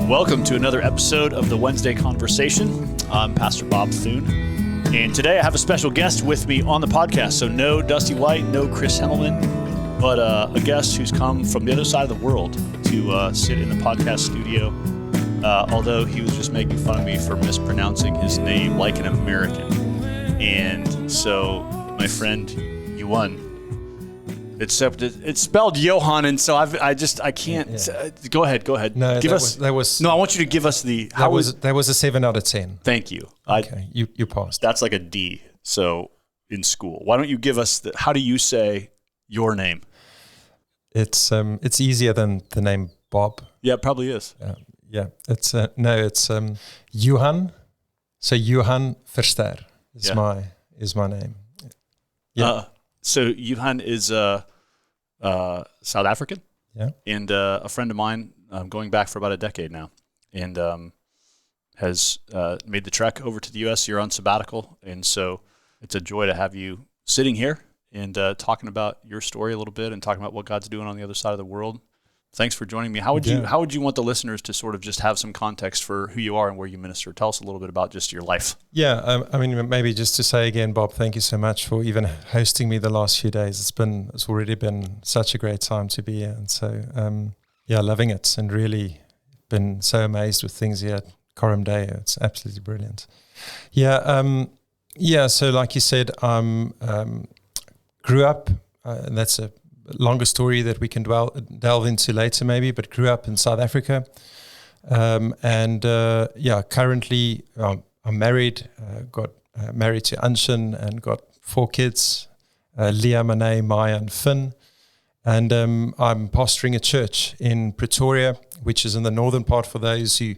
Welcome to another episode of the Wednesday Conversation. I'm Pastor Bob Thune, and today I have a special guest with me on the podcast. So no Dusty White, no Chris Hemmelman, but a guest who's come from the other side of the world to sit in the podcast studio, although he was just making fun of me for mispronouncing his name like an American. And so my friend, Johan, it's spelled Johan, and so I can't. Yeah. Go ahead. No, give us. No, I want you to give us the. That was a 7 out of 10. Thank you. Okay, you passed. That's like a D. So in school, why don't you give us how do you say your name? It's easier than the name Bob. Yeah, it probably is. Yeah. It's Johan. So Johan Verster is my name. Yeah. So Johan is South African, and a friend of mine, going back for about a decade now, and has made the trek over to the U.S. You're on sabbatical, and so it's a joy to have you sitting here and talking about your story a little bit and talking about what God's doing on the other side of the world. Thanks for joining me. How would you want the listeners to sort of just have some context for who you are and where you minister? Tell us a little bit about just your life. Yeah, I mean, maybe just to say again, Bob, thank you so much for even hosting me the last few days. It's already been such a great time to be here, and so loving it, and really been so amazed with things here at Coram Deo. It's absolutely brilliant. So like you said, grew up, and that's a longer story that we can delve into later maybe, but grew up in South Africa. Currently I'm married, got married to Anshin and got 4 kids, Leah, Mane, Maya and Finn. And I'm pastoring a church in Pretoria, which is in the northern part. For those who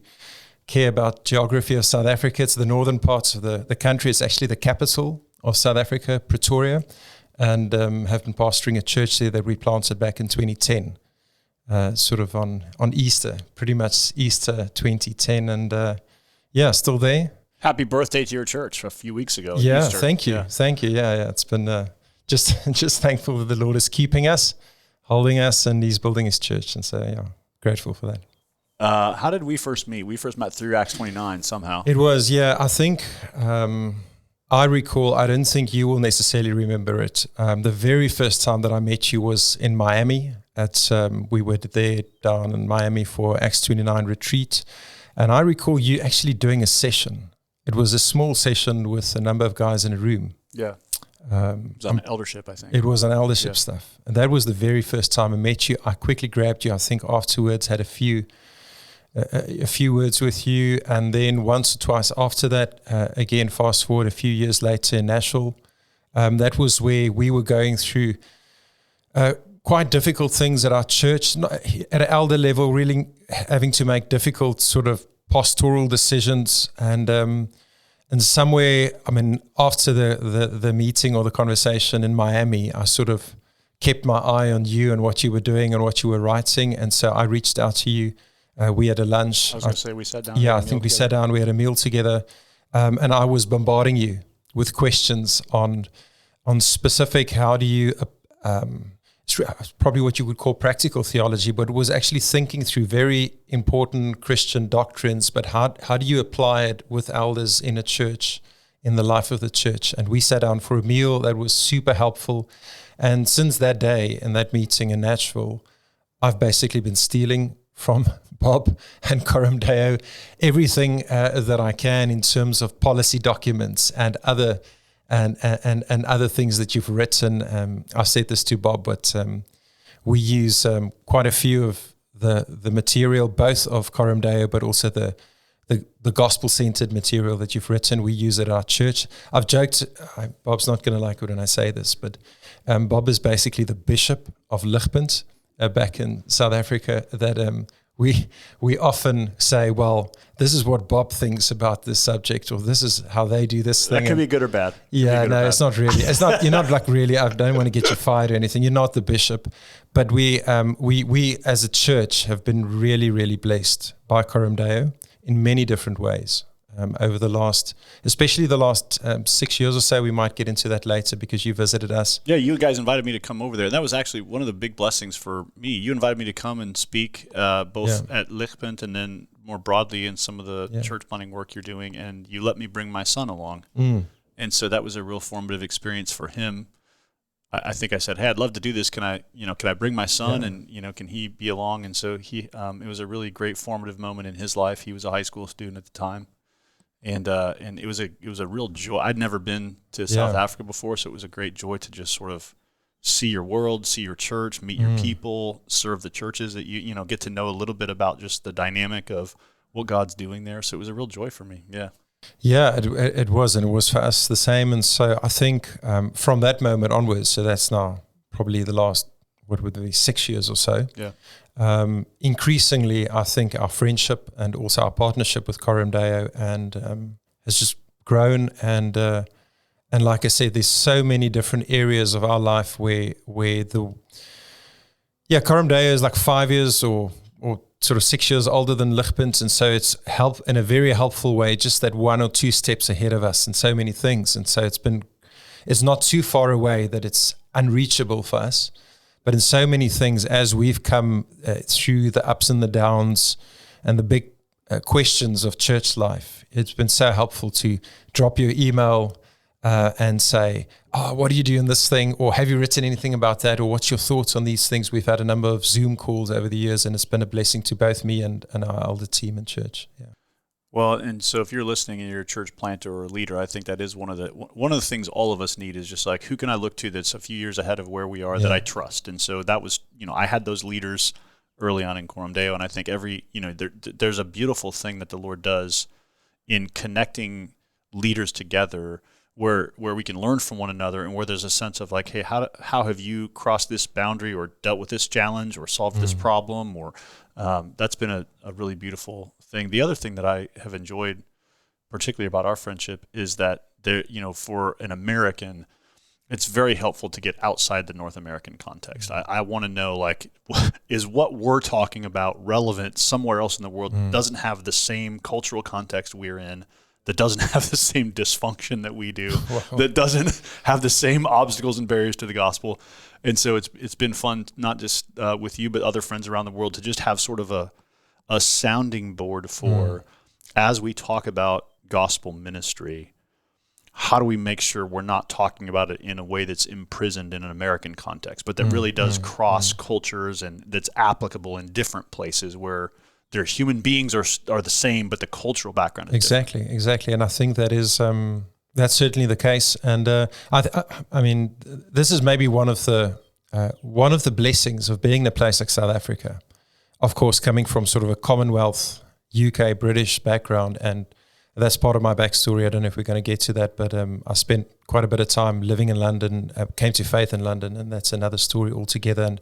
care about geography of South Africa, it's the northern parts of the country. It's actually the capital of South Africa, Pretoria. And have been pastoring a church there that we planted back in 2010, sort of on Easter, pretty much Easter 2010, and still there. Happy birthday to your church a few weeks ago. Yeah, Easter. Thank you. Yeah. It's been just thankful that the Lord is keeping us, holding us, and He's building His church, and so grateful for that. How did we first meet? We first met through Acts 29 somehow. It was, I think. I recall, I don't think you will necessarily remember it. The very first time that I met you was in Miami. We were there down in Miami for Acts 29 retreat. And I recall you actually doing a session. It was a small session with a number of guys in a room. Yeah. It was on eldership, I think. It was on eldership stuff. And that was the very first time I met you. I quickly grabbed you. I think afterwards had a few words with you, and then once or twice after that, again, fast forward a few years later in Nashville, that was where we were going through quite difficult things at our church, at an elder level, really having to make difficult sort of pastoral decisions, and somewhere, I mean, after the meeting or the conversation in Miami, I sort of kept my eye on you and what you were doing and what you were writing, and so I reached out to you. We had a lunch. I was going to say we sat down. Yeah, I think we sat down. We had a meal together, and I was bombarding you with questions on specific. How do you? It's probably what you would call practical theology, but it was actually thinking through very important Christian doctrines. But how do you apply it with elders in a church, in the life of the church? And we sat down for a meal that was super helpful. And since that day and that meeting in Nashville, I've basically been stealing from Bob and Coram Deo everything that I can in terms of policy documents and other other things that you've written. I've said this to Bob, but we use quite a few of the material, both of Coram Deo, but also the gospel-centered material that you've written. We use at our church. I've joked, Bob's not going to like it when I say this, but Bob is basically the bishop of Ligpunt back in South Africa, that we often say, well, this is what Bob thinks about this subject, or this is how they do this thing. That could be good or bad. Yeah, no, it's not really. It's not. You're not like really. I don't want to get you fired or anything. You're not the bishop, but we as a church have been really, really blessed by Coram Deo in many different ways. over the last, especially the last 6 years or so. We might get into that later because you visited us. Yeah, you guys invited me to come over there. And that was actually one of the big blessings for me. You invited me to come and speak both at Ligpunt and then more broadly in some of the church planting work you're doing, and you let me bring my son along. And so that was a real formative experience for him. I think I said, hey, I'd love to do this. Can I bring my son and, can he be along? And so it was a really great formative moment in his life. He was a high school student at the time. And it was a real joy. I'd never been to South Africa before, so it was a great joy to just sort of see your world, see your church, meet your people, serve the churches that you get to know a little bit about just the dynamic of what God's doing there. So it was a real joy for me. Yeah. Yeah, it was, and it was for us the same. And so I think from that moment onwards, so that's now probably the last, what would be 6 years or so. Yeah. Increasingly, I think our friendship and also our partnership with Coram and has just grown. And like I said, there's so many different areas of our life where Coram is like 5 years or sort of 6 years older than Ligpunt, and so it's help in a very helpful way, just that 1 or 2 steps ahead of us in so many things. And so it's not too far away that it's unreachable for us, but in so many things, as we've come through the ups and the downs and the big questions of church life, it's been so helpful to drop your email and say, what do you do in this thing? Or have you written anything about that? Or what's your thoughts on these things? We've had a number of Zoom calls over the years, and it's been a blessing to both me and our elder team in church. Yeah. Well, and so if you're listening and you're a church planter or a leader, I think that is one of the things all of us need is just like, who can I look to that's a few years ahead of where we are that I trust? And so that was, I had those leaders early on in Coram Deo, and I think there's a beautiful thing that the Lord does in connecting leaders together where we can learn from one another, and where there's a sense of like, hey, how have you crossed this boundary or dealt with this challenge or solved this problem? Or that's been a really beautiful thing. The other thing that I have enjoyed, particularly about our friendship, is that there, for an American, it's very helpful to get outside the North American context. I want to know, like, is what we're talking about relevant somewhere else in the world that doesn't have the same cultural context we're in, that doesn't have the same dysfunction that we do, that doesn't have the same obstacles and barriers to the gospel. And so it's been fun, not just with you, but other friends around the world, to just have sort of a sounding board for, as we talk about gospel ministry, how do we make sure we're not talking about it in a way that's imprisoned in an American context, but that really does cross cultures and that's applicable in different places where their human beings are the same, but the cultural background is different. Exactly. And I think that is that's certainly the case. And I mean, this is maybe one of the blessings of being in a place like South Africa. Of course, coming from sort of a Commonwealth, UK, British background, and that's part of my backstory. I don't know if we're going to get to that, but I spent quite a bit of time living in London, came to faith in London, and that's another story altogether. And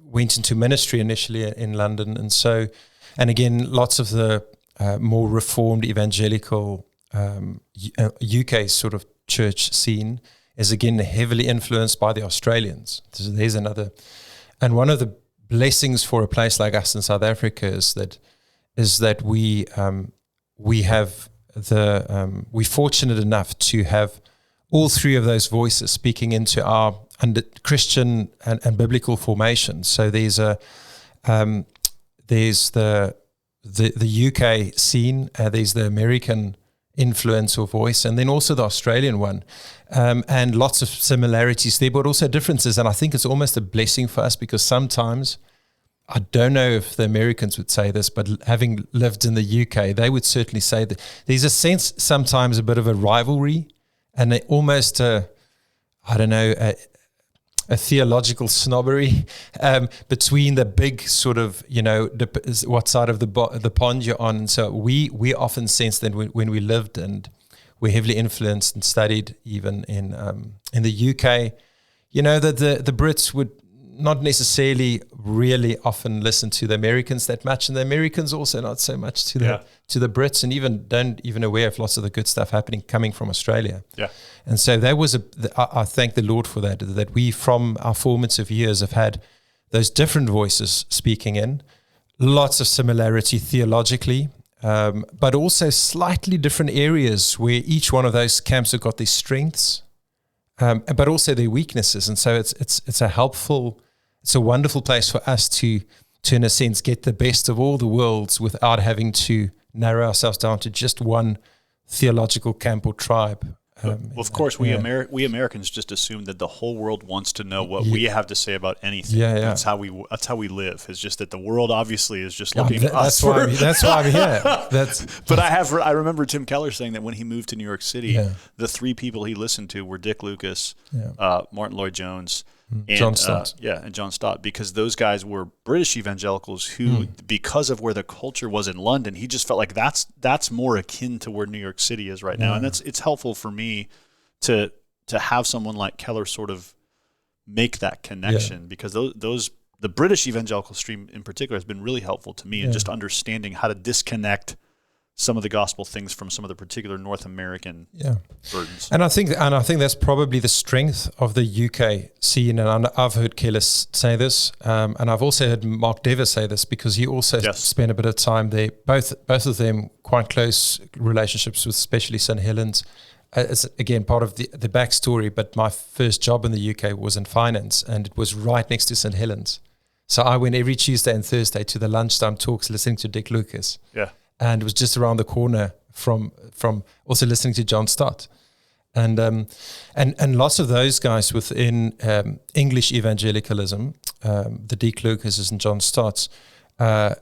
went into ministry initially in London. And again, lots of the more reformed evangelical UK sort of church scene is again heavily influenced by the Australians. So there's another. And one of the blessings for a place like us in South Africa is that we're fortunate enough to have all three of those voices speaking into our under Christian and biblical formation. So there's the UK scene, there's the American influence or voice, and then also the Australian one, and lots of similarities there, but also differences. And I think it's almost a blessing for us, because sometimes, I don't know if the Americans would say this, but having lived in the UK, they would certainly say that there's a sense, sometimes a bit of a rivalry, and almost a theological snobbery between the big sort of, what side of the pond you're on. And so we often sense that when we lived and we're heavily influenced and studied even in the UK, that the Brits would not necessarily really often listen to the Americans that much, and the Americans also not so much to the Brits, and even aware of lots of the good stuff coming from Australia. Yeah. And so that was I thank the Lord for that we from our formative years have had those different voices speaking in, lots of similarity theologically, but also slightly different areas where each one of those camps have got their strengths, but also their weaknesses. And so it's a wonderful place for us to in a sense, get the best of all the worlds without having to narrow ourselves down to just one theological camp or tribe. Well, of course, we Americans just assume that the whole world wants to know what we have to say about anything. That's how we live. It's just that the world obviously is just looking at us. That's why I'm here. But I remember Tim Keller saying that when he moved to New York City, the three people he listened to were Dick Lucas, Martin Lloyd-Jones, and John Stott. and John Stott, because those guys were British evangelicals who, because of where the culture was in London, he just felt like that's more akin to where New York City is right now, and it's helpful for me to have someone like Keller sort of make that connection, because the British evangelical stream in particular has been really helpful to me in just understanding how to disconnect some of the gospel things from some of the particular North American burdens. And I think that's probably the strength of the UK scene. And I've heard Keller say this, and I've also heard Mark Dever say this, because he also spent a bit of time there. Both of them quite close relationships with especially St. Helens. It's again part of the backstory, but my first job in the UK was in finance, and it was right next to St. Helens. So I went every Tuesday and Thursday to the lunchtime talks listening to Dick Lucas. Yeah. And it was just around the corner from also listening to John Stott, and lots of those guys within English evangelicalism, the Dick Lucases and John Stotts,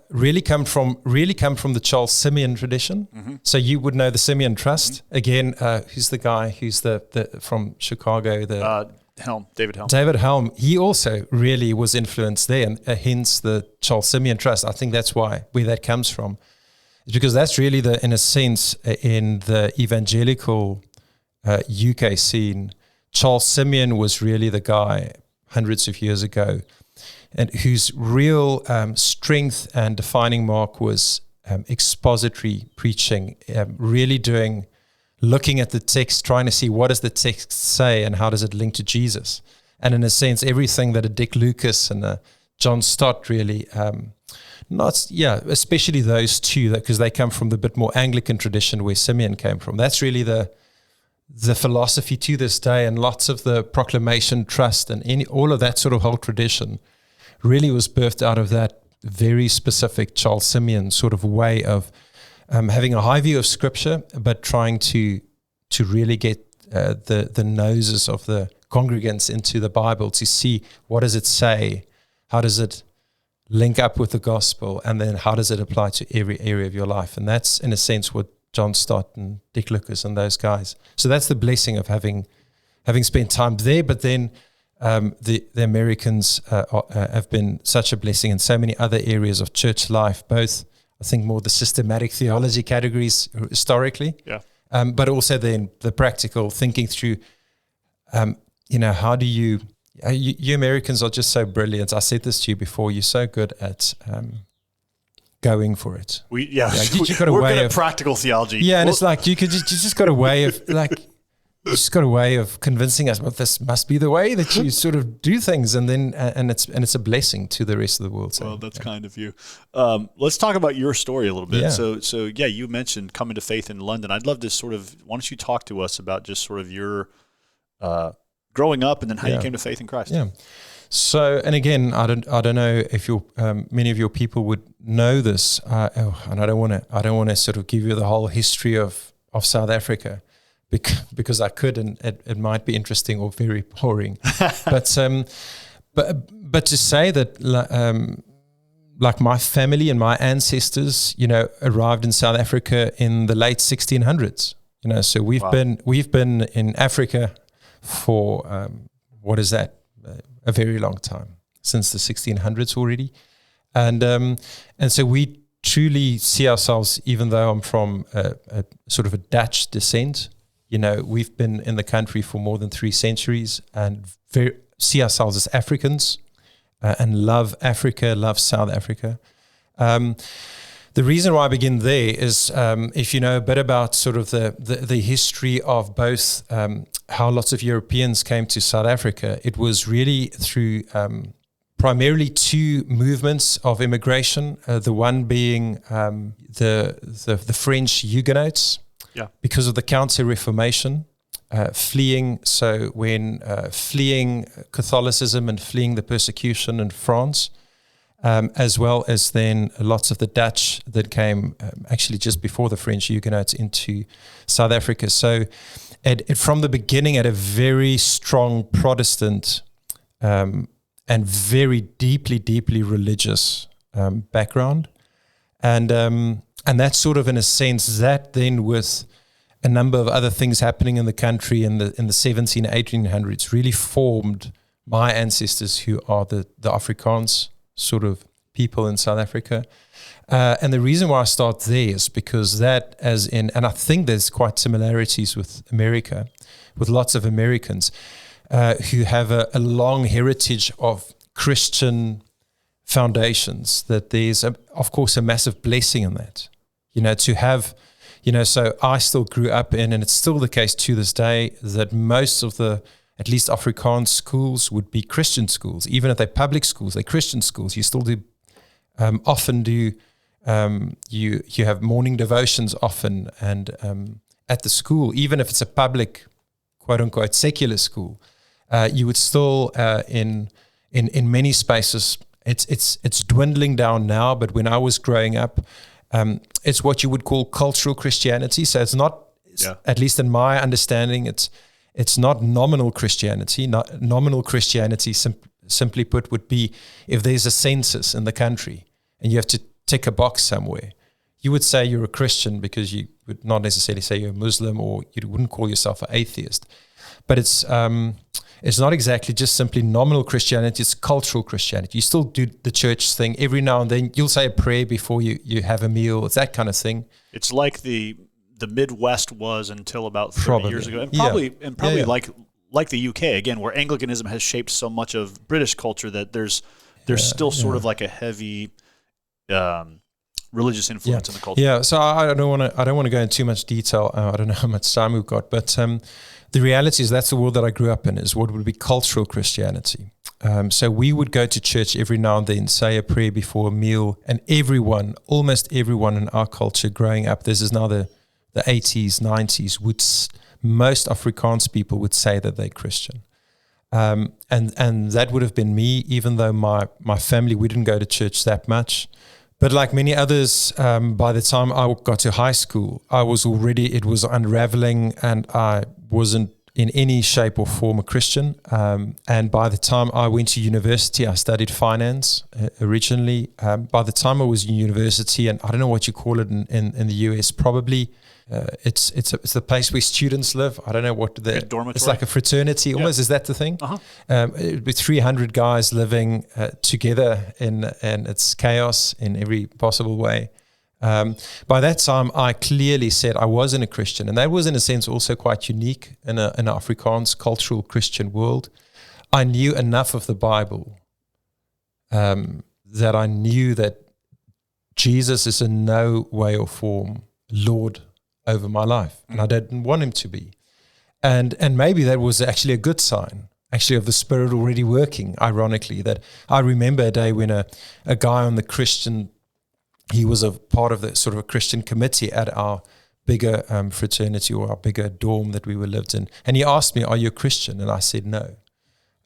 really come from the Charles Simeon tradition. Mm-hmm. So you would know the Simeon Trust again. Who's the guy? Who's the from Chicago? David Helm. He also really was influenced there, and hence the Charles Simeon Trust. I think that's where that comes from. It's because that's really in a sense, in the evangelical UK scene, Charles Simeon was really the guy hundreds of years ago, and whose real strength and defining mark was expository preaching, really looking at the text, trying to see what does the text say and how does it link to Jesus. And in a sense, everything that a Dick Lucas and a John Stott really... especially those two, because they come from the bit more Anglican tradition where Simeon came from. That's really the philosophy to this day, and lots of the proclamation, trust, and all of that sort of whole tradition really was birthed out of that very specific Charles Simeon sort of way of having a high view of Scripture, but trying to really get the noses of the congregants into the Bible to see what does it say, how does it link up with the gospel, and then how does it apply to every area of your life. And that's, in a sense, what John Stott and Dick Lucas and those guys. So that's the blessing of having spent time there. But then the Americans have been such a blessing in so many other areas of church life, both, I think, more the systematic theology categories historically, but also then the practical thinking through, how do you... You Americans are just so brilliant. I said this to you before. You're so good at going for it. We're good at practical theology. Yeah, and it's like you just got a way of convincing us. Well, this must be the way that you sort of do things, and then and it's a blessing to the rest of the world. So, well, that's kind of you. Let's talk about your story a little bit. Yeah. So you mentioned coming to faith in London. I'd love to why don't you talk to us about just sort of your growing up, and then how you came to faith in Christ. Yeah. So, and again, I don't know if many of your people would know this, and I don't want to sort of give you the whole history of South Africa, because I could, and it might be interesting or very boring. but to say that, like my family and my ancestors, arrived in South Africa in the late 1600s. So we've been in Africa for what is that? A very long time, since the 1600s already, and so we truly see ourselves, even though I'm from a sort of a Dutch descent, we've been in the country for more than 3 centuries, and see ourselves as Africans, and love Africa, love South Africa. The reason why I begin there is, if you know a bit about sort of the history of both how lots of Europeans came to South Africa, it was really through primarily 2 movements of immigration. The one being the French Huguenots, because of the Counter-Reformation, fleeing. So when fleeing Catholicism and fleeing the persecution in France. as well as then lots of the Dutch that came actually just before the French Huguenots into South Africa. So it from the beginning had a very strong Protestant and very deeply religious background. And that's sort of, in a sense, that then with a number of other things happening in the country in the 1700s, 1800s really formed my ancestors, who are the Afrikaans sort of people in South Africa. And the reason why I start there is because that, and I think there's quite similarities with America, with lots of Americans who have a long heritage of Christian foundations, that there's, of course, a massive blessing in that. To have, so I still grew up in, and it's still the case to this day, that most of the, at least Afrikaans schools would be Christian schools. Even if they're public schools, they're Christian schools. You still do, often do, you have morning devotions often, and at the school, even if it's a public, quote unquote, secular school, you would still, in many spaces, it's dwindling down now, but when I was growing up, it's what you would call cultural Christianity. So it's not, at least in my understanding, it's not nominal Christianity. Nominal Christianity, simply put, would be if there's a census in the country and you have to tick a box somewhere. You would say you're a Christian because you would not necessarily say you're a Muslim, or you wouldn't call yourself an atheist. But it's not exactly just simply nominal Christianity, it's cultural Christianity. You still do the church thing. Every now and then you'll say a prayer before you have a meal. It's that kind of thing. It's like the Midwest was until about 30 years ago. And probably like the UK, again, where Anglicanism has shaped so much of British culture, that there's still sort of like a heavy religious influence in the culture. Yeah, so I don't want to go into too much detail. I don't know how much time we've got, but the reality is that's the world that I grew up in, is what would be cultural Christianity. So we would go to church every now and then, say a prayer before a meal, and almost everyone in our culture growing up, this is now the 80s, 90s, most Afrikaans people would say that they're Christian. And that would have been me, even though my family, we didn't go to church that much. But like many others, by the time I got to high school, it was unraveling, and I wasn't in any shape or form a Christian. And by the time I went to university, I studied finance originally. By the time I was in university, and I don't know what you call it in the US, probably it's the place where students live. I don't know what dormitory. It's like a fraternity almost. Is that the thing? With 300 guys living together, and it's chaos in every possible way. By that time, I clearly said I wasn't a Christian, and that was in a sense also quite unique in an Afrikaans cultural Christian world. I knew enough of the Bible that I knew that Jesus is in no way or form Lord over my life, and I didn't want him to be. And maybe that was actually a good sign, actually, of the Spirit already working, ironically. That I remember a day when a guy on the Christian, he was a part of the sort of a Christian committee at our bigger fraternity, or our bigger dorm that we were lived in. And he asked me, "Are you a Christian?" And I said, "No."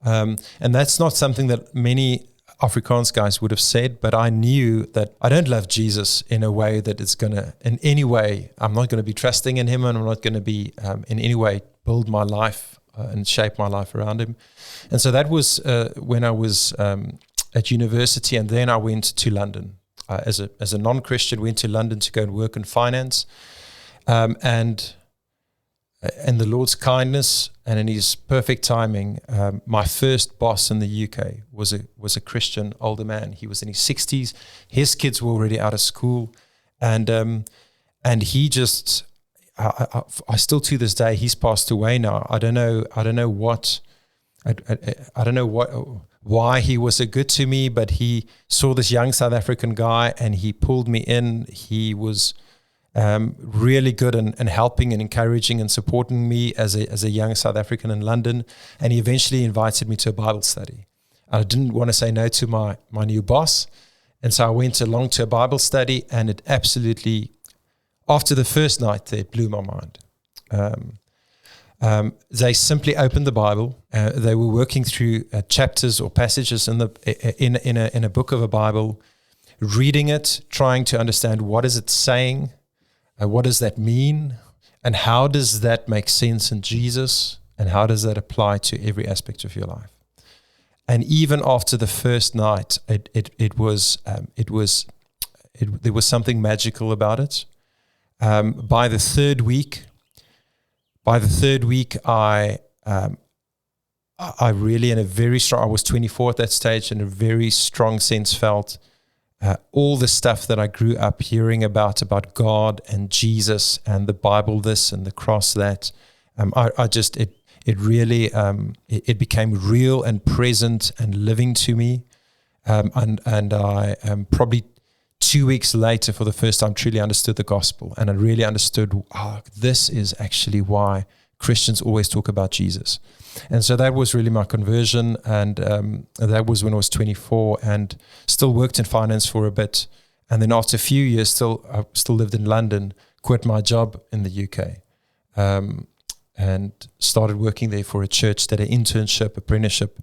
And that's not something that many Afrikaans guys would have said, but I knew that I don't love Jesus in a way that it's going to, in any way, I'm not going to be trusting in him, and I'm not going to be in any way build my life and shape my life around him. And so that was when I was at university, and then I went to London. As a non-Christian, went to London to go and work in finance, and the Lord's kindness and in his perfect timing, my first boss in the UK was a Christian older man. He was in his 60s. His kids were already out of school, and he just, I still to this day, he's passed away now. I don't know why he was so good to me, but he saw this young South African guy and he pulled me in. He was really good in helping and encouraging and supporting me as a young South African in London. And he eventually invited me to a Bible study. I didn't want to say no to my new boss. And so I went along to a Bible study, and it absolutely, after the first night there, blew my mind. They simply opened the Bible. They were working through chapters or passages in a book of a Bible, reading it, trying to understand what is it saying, what does that mean, and how does that make sense in Jesus, and how does that apply to every aspect of your life. And even after the first night, there was something magical about it. By the third week, I really, in a very strong, I was 24 at that stage, in a very strong sense felt all the stuff that I grew up hearing about God and Jesus and the Bible this and the cross that. It became real and present and living to me. And I probably 2 weeks later, for the first time, truly understood the gospel. And I really understood, this is actually why Christians always talk about Jesus. And so that was really my conversion. And that was when I was 24 and still worked in finance for a bit. And then after a few years, I still lived in London, quit my job in the UK. And started working there for a church, did an internship, apprenticeship,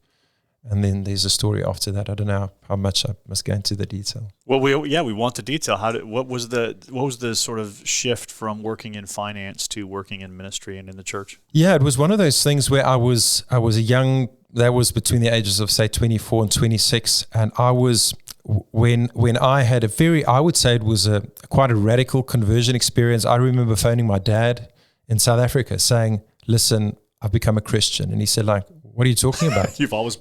and then there's a story after that. I don't know how much I must go into the detail. Well, we want the detail. What was the sort of shift from working in finance to working in ministry and in the church? Yeah, it was one of those things where I was a young. That was between the ages of say 24 and 26, and I was when I had I would say it was quite a radical conversion experience. I remember phoning my dad in South Africa saying, listen, I've become a Christian. And he said, like, what are you talking about? You've always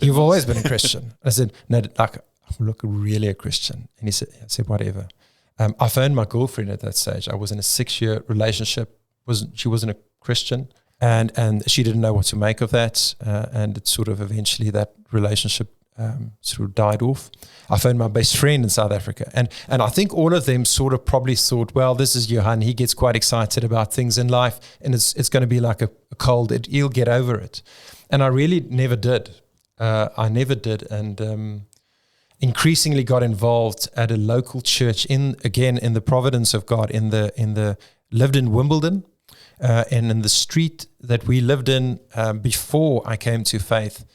been a Christian. I said, no, like, I'm really a Christian. And I said, whatever. I phoned my girlfriend at that stage. I was in a 6-year relationship. She wasn't a Christian. And she didn't know what to make of that. And it sort of eventually that relationship sort of died off. I phoned my best friend in South Africa, and I think all of them sort of probably thought, well, this is Johan, he gets quite excited about things in life, and it's going to be like a cold, he'll get over it. And I really never did. And increasingly got involved at a local church in the providence of God, lived in Wimbledon, and in the street that we lived in before I came to faith.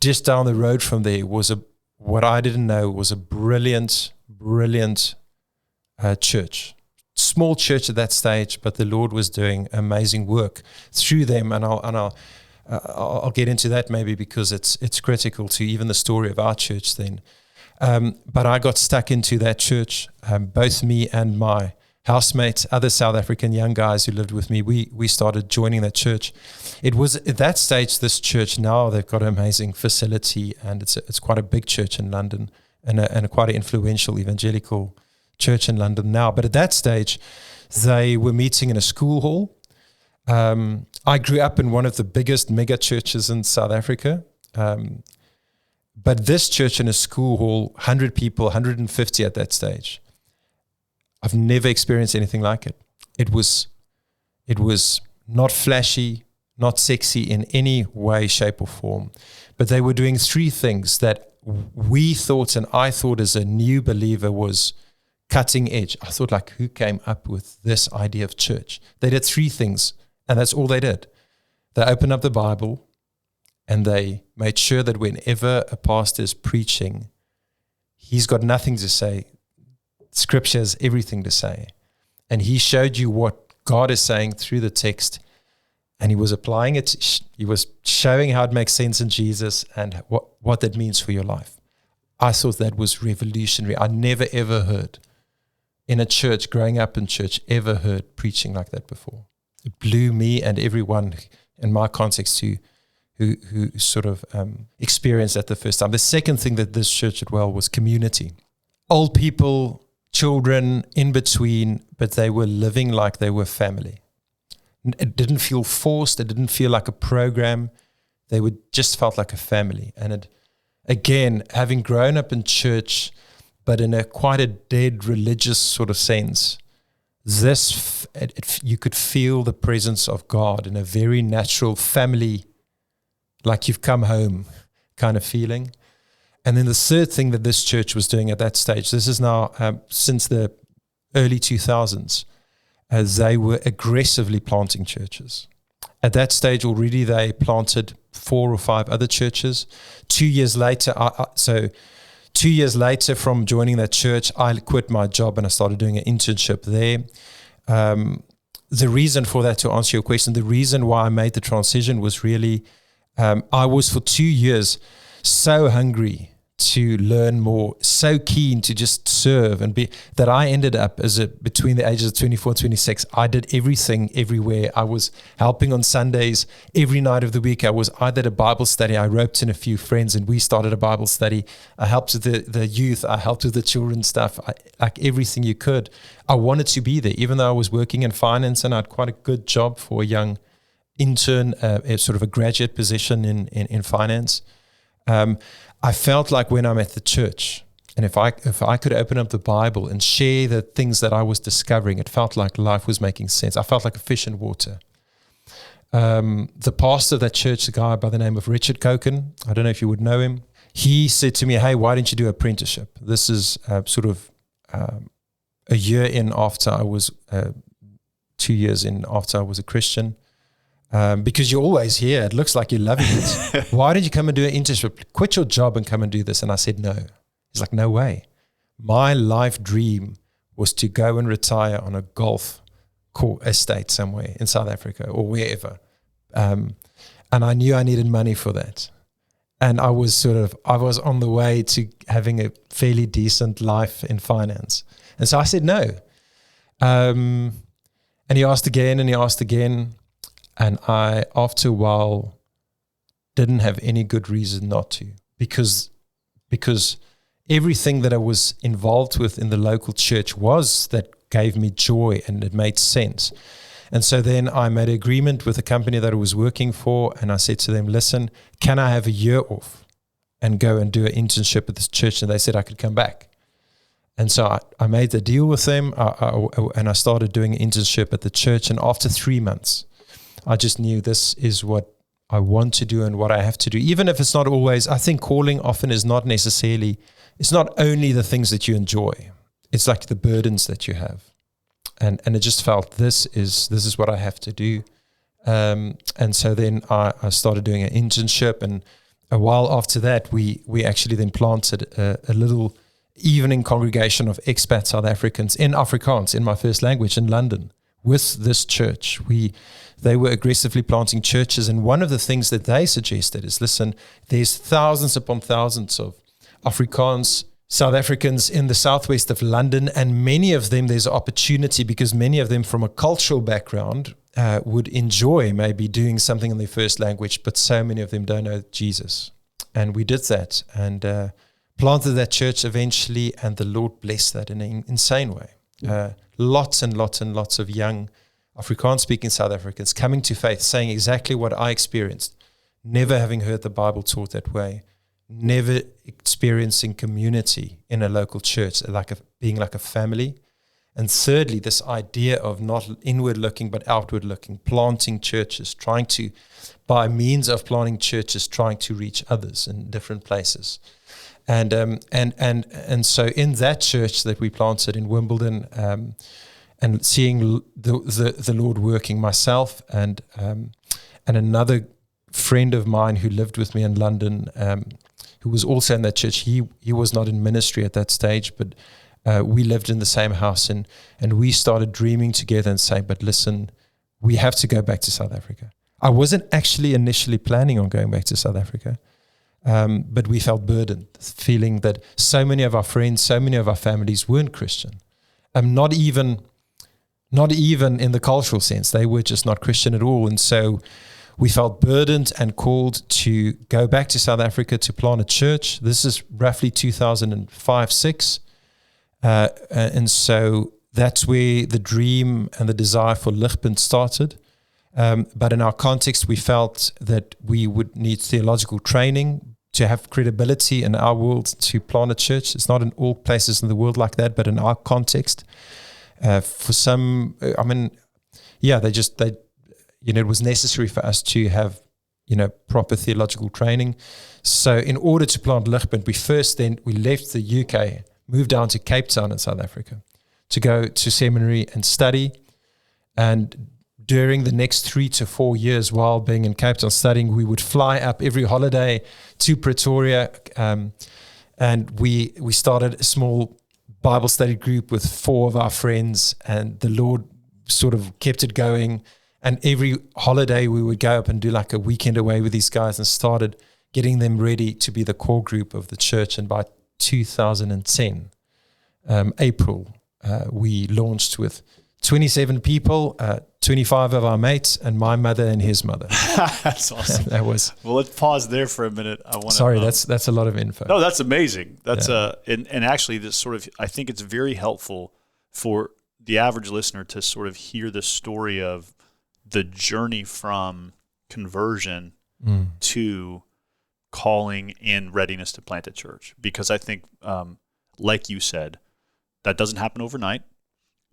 Just down the road from there was what I didn't know was a brilliant church. Small church at that stage, but the Lord was doing amazing work through them, and I'll get into that maybe because it's critical to even the story of our church then. But I got stuck into that church. Both me and my housemates, other South African young guys who lived with me, we started joining that church. It was at that stage, this church, now they've got an amazing facility, and it's quite a big church in London, and a quite an influential evangelical church in London now. But at that stage, they were meeting in a school hall. I grew up in one of the biggest mega churches in South Africa. But this church in a school hall, 100 people, 150 at that stage. I've never experienced anything like it. It was not flashy, not sexy in any way, shape, or form. But they were doing 3 things that we thought, and I thought as a new believer, was cutting edge. I thought, like, who came up with this idea of church? They did 3 things, and that's all they did. They opened up the Bible, and they made sure that whenever a pastor is preaching, he's got nothing to say. Scripture has everything to say. And he showed you what God is saying through the text, and he was applying it. He was showing how it makes sense in Jesus and what that means for your life. I thought that was revolutionary. I never ever heard in a church, growing up in church, ever heard preaching like that before. It blew me and everyone in my context who sort of experienced that the first time. The second thing that this church did well was community. Old people, children in between, but they were living like they were family. It didn't feel forced. It didn't feel like a program. They just felt like a family. And again, having grown up in church, but in quite a dead religious sort of sense, you could feel the presence of God in a very natural family, like you've come home kind of feeling. And then the third thing that this church was doing at that stage, this is now since the early 2000s, they were aggressively planting churches. At that stage already, they planted 4 or 5 other churches. 2 years later, 2 years later from joining that church, I quit my job and I started doing an internship there. The reason for that, to answer your question, the reason why I made the transition was really, I was for 2 years so hungry to learn more, so keen to just serve and be, that I ended up between the ages of 24 and 26, I did everything everywhere. I was helping on Sundays. Every night of the week, I did a Bible study. I roped in a few friends and we started a Bible study. I helped with the youth. I helped with the children's stuff. Like everything you could. I wanted to be there, even though I was working in finance and I had quite a good job for a young intern, sort of a graduate position in finance. I felt like when I'm at the church, and if I could open up the Bible and share the things that I was discovering, it felt like life was making sense. I felt like a fish in water. The pastor of that church, a guy by the name of Richard Koken, I don't know if you would know him, he said to me, hey, why don't you do apprenticeship? This is sort of a year in after I was, 2 years in after I was a Christian. Because you're always here. It looks like you're loving it. Why did you come and do an internship? Quit your job and come and do this. And I said, no. He's like, no way. My life dream was to go and retire on a golf estate somewhere in South Africa or wherever. And I knew I needed money for that. And I was on the way to having a fairly decent life in finance. And so I said, no. And he asked again and he asked again. And I, after a while, didn't have any good reason not to, because everything that I was involved with in the local church that gave me joy and it made sense. And so then I made an agreement with the company that I was working for, and I said to them, listen, can I have a year off and go and do an internship at this church? And they said I could come back. And so I made the deal with them, and I started doing an internship at the church. And after 3 months, I just knew this is what I want to do and what I have to do. Even if it's not always, I think calling often is not necessarily, it's not only the things that you enjoy. It's like the burdens that you have. And it just felt this is what I have to do. And so then I started doing an internship, and a while after that, we actually then planted a little evening congregation of expat South Africans in Afrikaans, in my first language, in London. With this church, they were aggressively planting churches, and one of the things that they suggested is, listen, there's thousands upon thousands of Afrikaans South Africans in the southwest of London, and many of them, there's an opportunity because many of them from a cultural background would enjoy maybe doing something in their first language, but so many of them don't know Jesus. And we did that and planted that church eventually, and the Lord blessed that in an insane way. Lots and lots and lots of young Afrikaans-speaking South Africans coming to faith, saying exactly what I experienced, never having heard the Bible taught that way, never experiencing community in a local church, being like a family. And thirdly, this idea of not inward-looking but outward-looking, planting churches, by means of planting churches, trying to reach others in different places. And so in that church that we planted in Wimbledon, and seeing the Lord working, myself and another friend of mine who lived with me in London, who was also in that church. He was not in ministry at that stage, but we lived in the same house, and we started dreaming together and saying, but listen, we have to go back to South Africa. I wasn't actually initially planning on going back to South Africa. But we felt burdened, feeling that so many of our friends, so many of our families weren't Christian. Not even in the cultural sense. They were just not Christian at all. And so we felt burdened and called to go back to South Africa to plant a church. This is roughly 2005-06. And so that's where the dream and the desire for Ligpunt started. But in our context, we felt that we would need theological training to have credibility in our world to plant a church. It's not in all places in the world like that, but in our context, for some, it was necessary for us to have, proper theological training. So in order to plant Ligpunt, we left the UK, moved down to Cape Town in South Africa to go to seminary and study and during the next 3 to 4 years while being in Cape Town studying, we would fly up every holiday to Pretoria, and we started a small Bible study group with 4 of our friends, and the Lord sort of kept it going. And every holiday we would go up and do like a weekend away with these guys and started getting them ready to be the core group of the church. And by 2010, April, we launched with 27 people, 25 of our mates, and my mother and his mother. That's awesome. That was. Well, let's pause there for a minute. Sorry, that's a lot of info. No, that's amazing. That's and actually, this sort of, I think it's very helpful for the average listener to sort of hear the story of the journey from conversion to calling and readiness to plant a church, because I think, like you said, that doesn't happen overnight.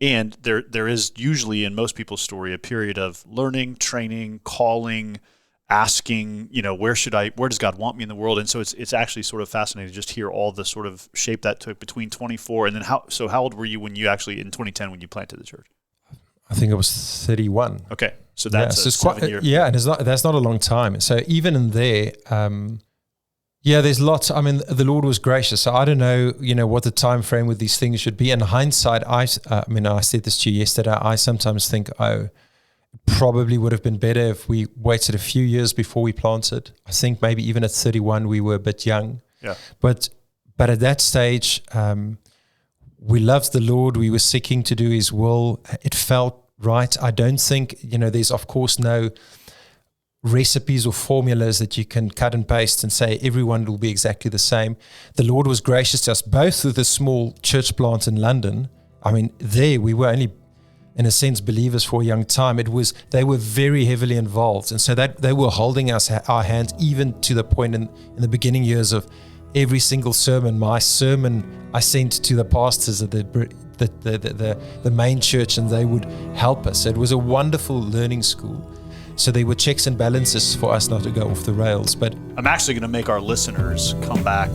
And there is usually in most people's story a period of learning, training, calling, asking, where does God want me in the world? And so it's actually sort of fascinating to just hear all the sort of shape that took between 24 and then how old were you when you actually, in 2010, when you planted the church? I think it was 31. Okay. So that's a 7-year. Yeah, and that's not a long time. So even in there, there's lots. I mean, the Lord was gracious. So I don't know, what the time frame with these things should be. In hindsight, I said this to you yesterday. I sometimes think, probably would have been better if we waited a few years before we planted. I think maybe even at 31, we were a bit young. Yeah. But at that stage, we loved the Lord. We were seeking to do His will. It felt right. I don't think, there's of course no recipes or formulas that you can cut and paste and say everyone will be exactly the same. The Lord was gracious to us, both with a small church plant in London. I mean, there we were only, in a sense, believers for a young time. They were very heavily involved, and so that they were holding our hands even to the point in the beginning years of every single sermon. My sermon I sent to the pastors at the main church, and they would help us. It was a wonderful learning school. So there were checks and balances for us not to go off the rails. But I'm actually going to make our listeners come back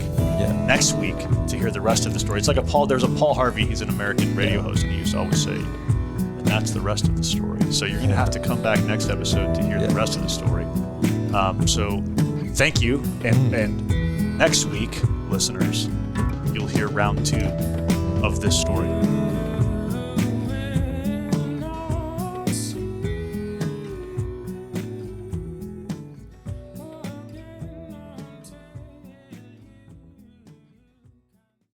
next week to hear the rest of the story. It's like there's a Paul Harvey. He's an American radio host, and he used to always say, and that's the rest of the story. So you're going to have to come back next episode to hear the rest of the story. So thank you. And next week, listeners, you'll hear round 2 of this story.